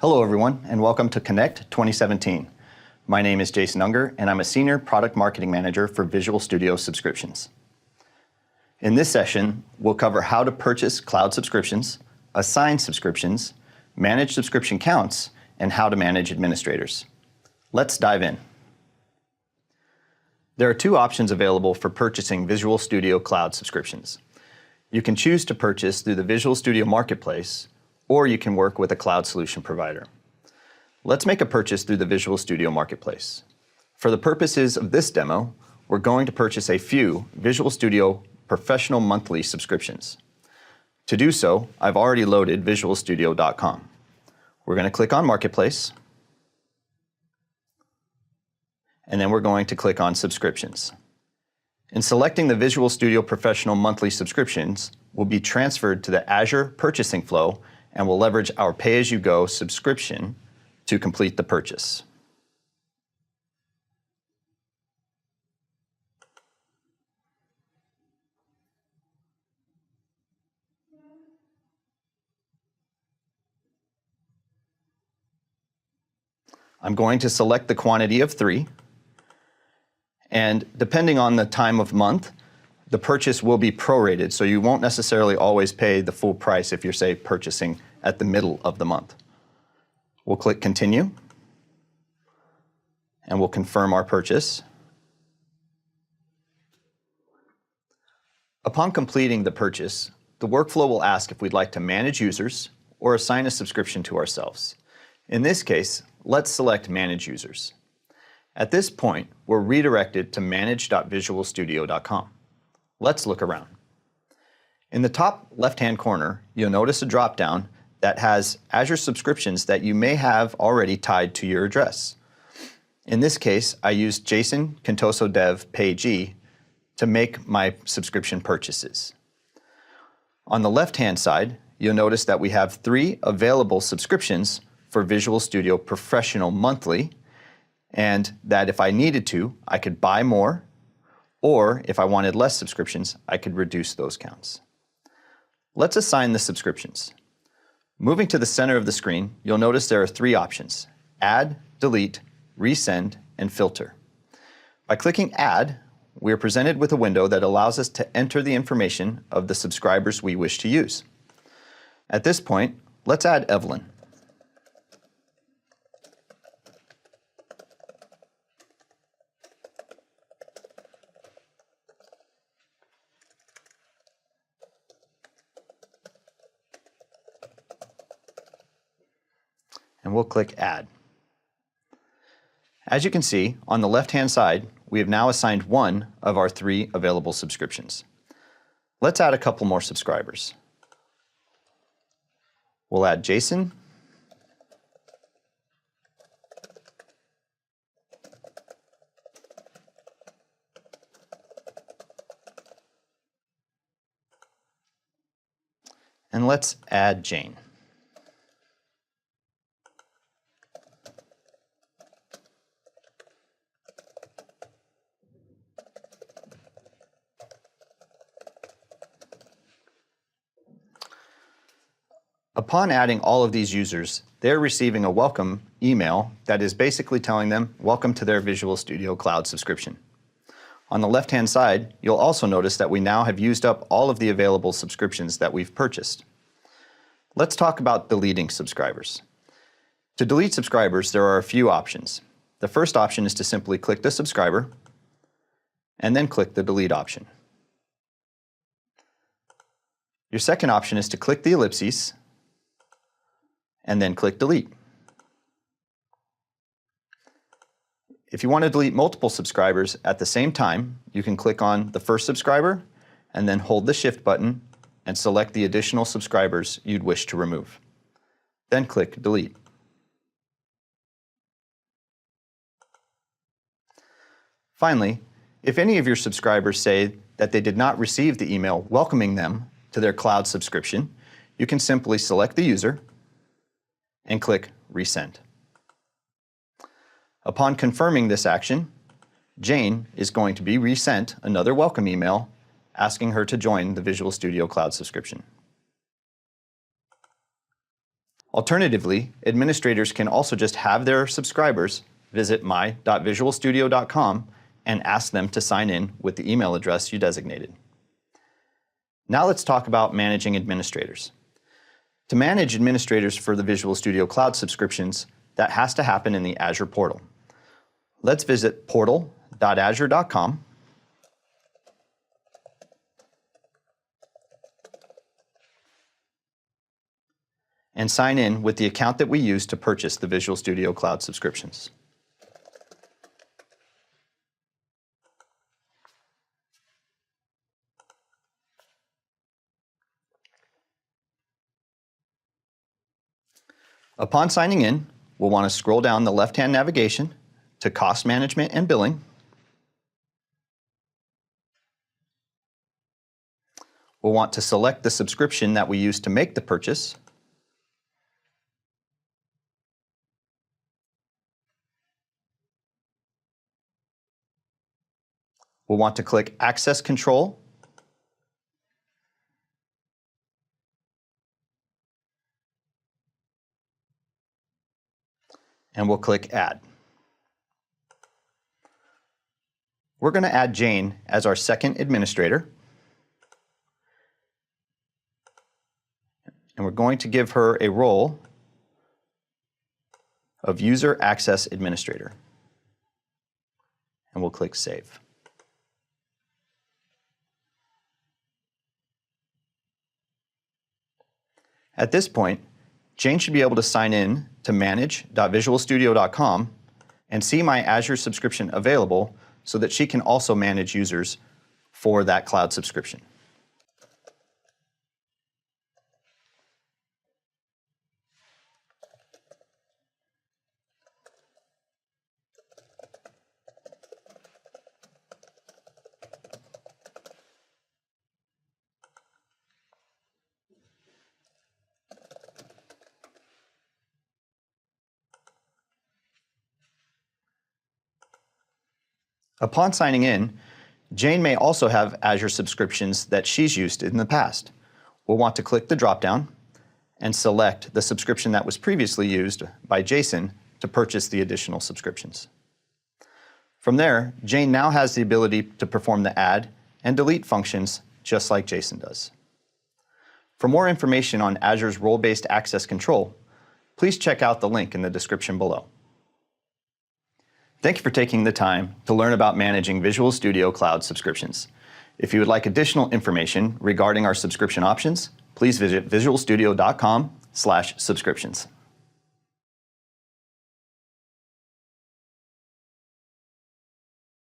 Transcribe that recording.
Hello everyone, and welcome to Connect 2017. My name is Jason Unger, and I'm a Senior Product Marketing Manager for Visual Studio Subscriptions. In this session, we'll cover how to purchase cloud subscriptions, assign subscriptions, manage subscription counts, and how to manage administrators. Let's dive in. There are two options available for purchasing Visual Studio Cloud subscriptions. You can choose to purchase through the Visual Studio Marketplace, or you can work with a cloud solution provider. Let's make a purchase through the Visual Studio Marketplace. For the purposes of this demo, we're going to purchase a few Visual Studio Professional Monthly subscriptions. To do so, I've already loaded visualstudio.com. We're going to click on Marketplace, and then we're going to click on Subscriptions. In selecting the Visual Studio Professional Monthly subscriptions, we'll be transferred to the Azure purchasing flow and will leverage our pay-as-you-go subscription to complete the purchase. I'm going to select the quantity of 3, and depending on the time of month, the purchase will be prorated, so you won't necessarily always pay the full price if you're, say, purchasing at the middle of the month. We'll click Continue, and we'll confirm our purchase. Upon completing the purchase, the workflow will ask if we'd like to manage users or assign a subscription to ourselves. In this case, let's select Manage Users. At this point, we're redirected to manage.visualstudio.com. Let's look around. In the top left-hand corner, you'll notice a drop-down that has Azure subscriptions that you may have already tied to your address. In this case, I used Jason Contoso Dev PayG to make my subscription purchases. On the left-hand side, you'll notice that we have 3 available subscriptions for Visual Studio Professional Monthly, and that if I needed to, I could buy more, or if I wanted less subscriptions, I could reduce those counts. Let's assign the subscriptions. Moving to the center of the screen, you'll notice there are 3 options: Add, Delete, Resend, and Filter. By clicking Add, we are presented with a window that allows us to enter the information of the subscribers we wish to use. At this point, let's add Evelyn. And we'll click Add. As you can see, on the left-hand side, we have now assigned 1 of our 3 available subscriptions. Let's add a couple more subscribers. We'll add Jason, and let's add Jane. Upon adding all of these users, they're receiving a welcome email that is basically telling them, welcome to their Visual Studio Cloud subscription. On the left-hand side, you'll also notice that we now have used up all of the available subscriptions that we've purchased. Let's talk about deleting subscribers. To delete subscribers, there are a few options. The first option is to simply click the subscriber, and then click the Delete option. Your second option is to click the ellipses, and then click Delete. If you want to delete multiple subscribers at the same time, you can click on the first subscriber and then hold the Shift button and select the additional subscribers you'd wish to remove. Then click Delete. Finally, if any of your subscribers say that they did not receive the email welcoming them to their cloud subscription, you can simply select the user and click Resend. Upon confirming this action, Jane is going to be resent another welcome email asking her to join the Visual Studio Cloud subscription. Alternatively, administrators can also just have their subscribers visit my.visualstudio.com and ask them to sign in with the email address you designated. Now let's talk about managing administrators. To manage administrators for the Visual Studio Cloud subscriptions, that has to happen in the Azure portal. Let's visit portal.azure.com and sign in with the account that we used to purchase the Visual Studio Cloud subscriptions. Upon signing in, we'll want to scroll down the left-hand navigation to Cost Management and Billing. We'll want to select the subscription that we used to make the purchase. We'll want to click Access Control. And we'll click Add. We're going to add Jane as our second administrator. And we're going to give her a role of User Access Administrator. And we'll click Save. At this point, Jane should be able to sign in to manage.visualstudio.com and see my Azure subscription available so that she can also manage users for that cloud subscription. Upon signing in, Jane may also have Azure subscriptions that she's used in the past. We'll want to click the drop-down and select the subscription that was previously used by Jason to purchase the additional subscriptions. From there, Jane now has the ability to perform the add and delete functions just like Jason does. For more information on Azure's role-based access control, please check out the link in the description below. Thank you for taking the time to learn about managing Visual Studio Cloud subscriptions. If you would like additional information regarding our subscription options, please visit visualstudio.com/subscriptions.